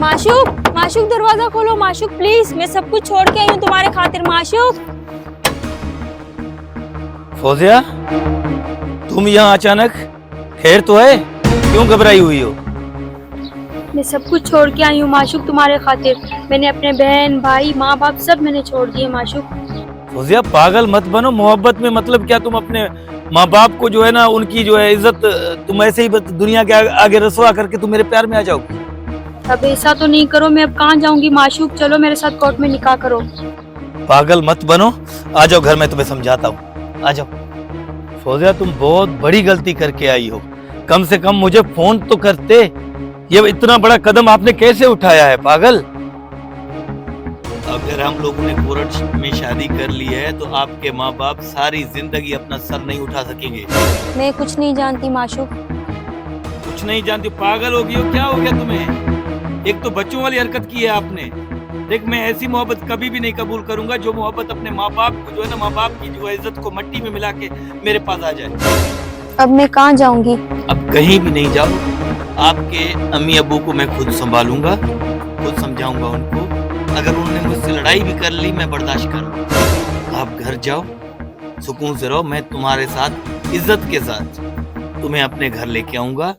माशूक, माशूक दरवाजा खोलो माशूक प्लीज, मैं सब कुछ छोड़ के आई हूँ तुम्हारे खातिर माशूक। फौजिया, तुम यहाँ अचानक? खैर तो है? क्यों घबराई हुई हो? मैं सब कुछ छोड़ के आई हूँ माशूक तुम्हारे खातिर। मैंने अपने बहन भाई माँ बाप सब मैंने छोड़ दिए माशूक। फौजिया पागल मत बनो, मोहब्बत में मतलब क्या तुम अपने माँ बाप को जो है ना उनकी जो है इज्जत तुम ऐसे ही दुनिया के आगे रसवा करके तुम मेरे प्यार में आ जाओगी? अब ऐसा तो नहीं करो, मैं अब कहाँ जाऊंगी माशूक, चलो मेरे साथ कोर्ट में निकाह करो। पागल मत बनो, आ जाओ घर में तुम्हें समझाता हूँ, आ जाओ। फौजिया तुम बहुत बड़ी गलती करके आई हो, कम से कम मुझे फोन तो करते। ये इतना बड़ा कदम आपने कैसे उठाया है पागल? अगर हम लोगों ने कोर्ट में शादी कर ली है तो आपके माँ बाप सारी जिंदगी अपना सर नहीं उठा सकेंगे। मैं कुछ नहीं जानती माशूक। कुछ नहीं जानती? पागल हो गई हो, क्या हो गया तुम्हें? एक तो बच्चों वाली हरकत की है आपने। देख मैं ऐसी मोहब्बत कभी भी नहीं कबूल करूंगा जो मोहब्बत अपने माँ बाप को जो है ना माँ बाप की जो है इज्जत को मट्टी में मिला के मेरे पास आ जाए। अब मैं कहाँ जाऊंगी? अब कहीं भी नहीं जाओ, आपके अम्मी अब्बू को मैं खुद संभालूंगा, खुद समझाऊंगा उनको। अगर उन्होंने मुझसे लड़ाई भी कर ली मैं बर्दाश्त करूंगा। आप घर जाओ, सुकून से रहो, मैं तुम्हारे साथ इज्जत के साथ तुम्हें अपने घर लेके आऊंगा।